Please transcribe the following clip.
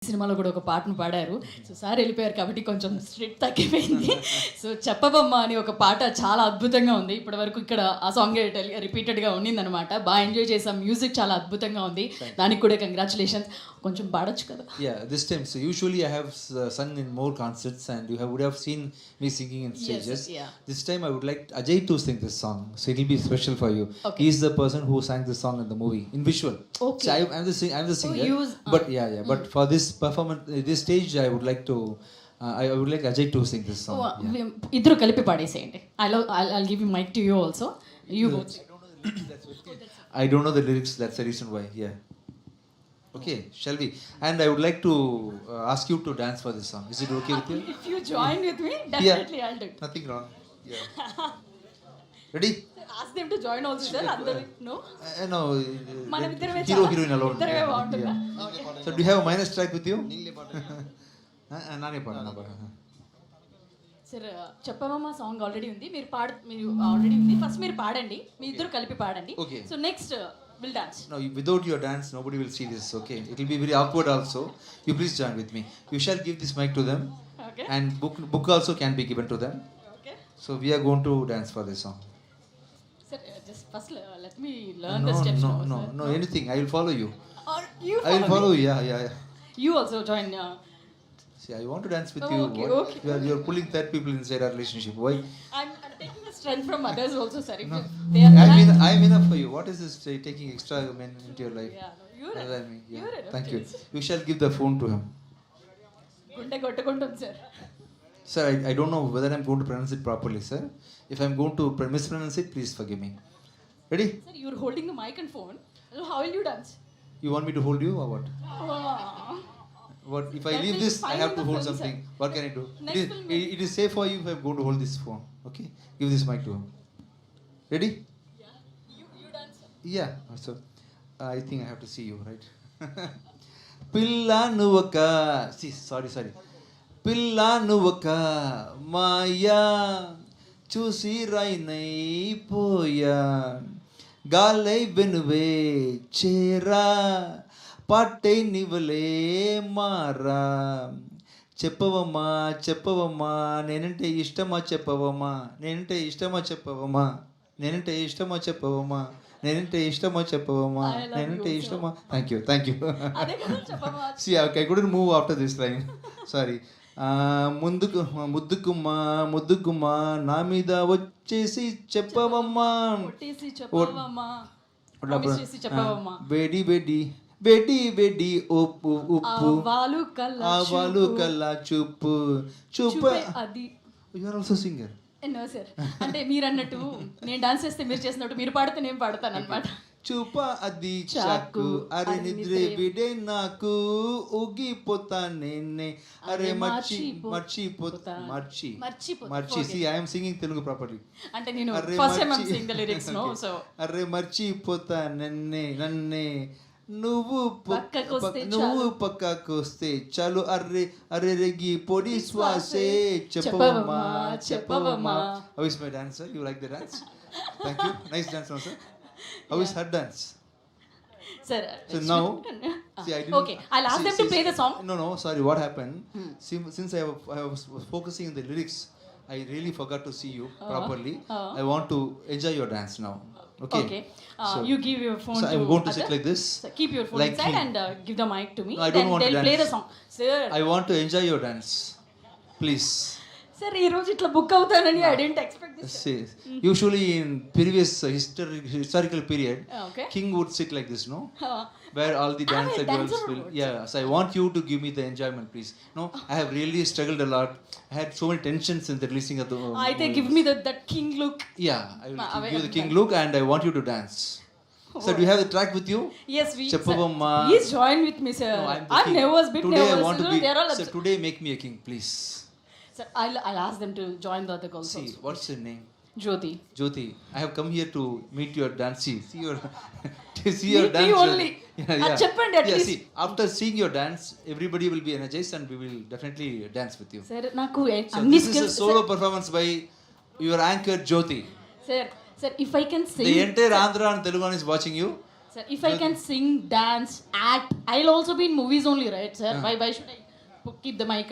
సినిమాలో కూడా ఒక పాటను పాడారు. సో సార్ వెళ్ళిపోయారు కాబట్టి కొంచెం స్ట్రిక్ట్ తగ్గిపోయింది. సో చెప్పబమ్మ అని ఒక పాట చాలా అద్భుతంగా ఉంది. ఇప్పటివరకు ఇక్కడ ఆ సాంగ్ రిపీటెడ్గా ఉండిందనమాట. బాగా ఎంజాయ్ చేసాం. మ్యూజిక్ చాలా అద్భుతంగా ఉంది. దానికి కూడా కంగ్రాచులేషన్స్. కొంచెం పాడొచ్చు కదా? Yeah, this time. So usually I have sung in more concerts, and would have seen me singing in stages. Yes, yeah. This time I would like Ajay to sing this song, so it will be special for you. Okay. He is the person who sang this song in the movie in visual. Okay. So I'm the singer. But But for this performance, this stage, I would like to. I would like Ajay to sing this song. ఇద్దరు కలిపి పాడేసేయండి. I'll give you mic to you also. You both. I don't know the lyrics. That's the reason why. Yeah. Okay, shall we? And I would like to ask you to dance for this song. Is it okay with you? If you join with me, definitely I'll do it. Nothing wrong. Yeah. Ready? Ask them to join also, sir. అందరూ no? No. మనం ఇద్దరమే Hero heroine alone. ఇద్దరమే బాగుంటుందా? So do you have a minus track with you? నానే పాడు. Sir చెప్పమమ్మ song already ఉంది. మీరు already ఉంది. ఫస్ట్ మీరు పాడండి. మీ ఇద్దరు కలిపి పాడండి. Okay. So next will dance. No, without your dance, nobody will see this. Okay, it will be very awkward. Also, you please join with me. You shall give this mic to them, okay and book also can be given to them. Okay So we are going to dance for this song. Sir just first let me learn the steps. No. Anything. I will follow you. Or you I will follow you. Yeah. You also join. See, I want to dance with Oh, you. okay, What? okay. You are pulling third people inside our relationship. Why? I'm taking the strength from others also, sir. If they are I'm enough for you. What is this taking extra men into your life? Yeah, no, you're Other than me. Yeah. you're enough, Thank you. yes. You shall give the phone to him. గుండె కొట్టుకుంటుంది sir. Sir, I don't know whether I'm going to pronounce it properly, sir. If I'm going to mispronounce it, please forgive me. Ready? Sir, you're holding the mic and phone. So how will you dance? You want me to hold you or what? Wow. What if I That leave will this? be fine I have in to the hold film, something. sir. What can I do? Next film. It is safe for you if I'm going to hold this phone. Okay? Give this mic to him. Ready? Yeah. You dance. Yeah. So I think I have to see you, right? Pilla nuvaka. See, sorry. Pilla nuvaka maya చూసి రైనైపోయా గాలై వెనువే చేరా పాటై నివలే మారా చెప్పవమ్మా నేనంటే ఇష్టమా చెప్పవమ్మా నేనంటే ఇష్టమా చెప్పవమ్మా నేనంటే ఇష్టమా చెప్పవమ్మా నేనంటే ఇష్టమా చెప్పవమ్మా నేనంటే ఇష్టమా థ్యాంక్ యూ అదే కదా చెప్పమా. See, I couldn't move after this line. Sorry. ముద్దుకుమ్మా నా మీద వచ్చేసి చెప్పవమ్మా కొట్టేసి చెప్పవమ్మా. Promise చేసి చెప్పవమ్మా. బేడి ఉప్పు ఆవాలు కల్లా చూపు చూపే అది. You are also singer. No sir, అంటే మీరు అన్నట్టు నేను డాన్స్ చేస్తే మీరు చేసినట్టు మీరు పాడితే నేను పాడతాను అనమాట. చూప అది చాకు అరే నిద్రే విడే నాకు ఊగిపోతా నేనే అరే మర్చిపోతా See, I am singing Telugu properly. అంటే నేను first time I sing the lyrics no. So అరే మర్చిపోతా నన్నే నువ్వు పక్కకొస్తే చాలు అరే రెగి పొడి శ్వాసే చెప్పవమ్మా. How is my dancer? You like the dance? Thank you. Nice dance, no, sir. How is her dance? Sir, So now, see, I didn't. Okay, I'll ask them to play the song. No, sorry. What happened? Since I was focusing on the lyrics, I really forgot to see you properly. I want to enjoy your dance now. Okay. So, you give your phone so to I'm going to sit other. like this. So keep your phone like inside him. and give the mic to me. No, I don't then want to they'll play the dance. song. Sir, I want to enjoy your dance. Please. sir, ఈ రోజు ఇట్లా book అవుతానని I didn't expect this. See, usually in previous historical period, Okay. king would sit like this, no? Where all the dancer girls will. Yeah, so I want you to give me the enjoyment, please. No, I have really struggled a lot. I had so many tensions in the releasing of the. అయితే give me that king look. Yeah, I will give you the king look, and I want you to dance. So do you have the track with you? Yes, we. Cheppavamma. Please join with me, sir. No, I'm the king. nervous, bit Today nervous. I want to You know, be. they're all Sir, today make me a king, please. Sir, I'll ask them to join the other girls See, also. what's your name? Jyoti. I have come here to meet your dance. See your see Meet your me dance. only. Yeah. చెప్పండి at least. See, after seeing your dance, everybody will be energized and we will definitely dance with you. Sir, నాకు So అన్ని this is a skills. solo performance by your anchor Jyoti. Sir, if I can sing. The entire Andhra and Telugu is watching you. Sir, if I can sing, dance, act, I'll also be in movies only, right, sir? Why should I keep the mic?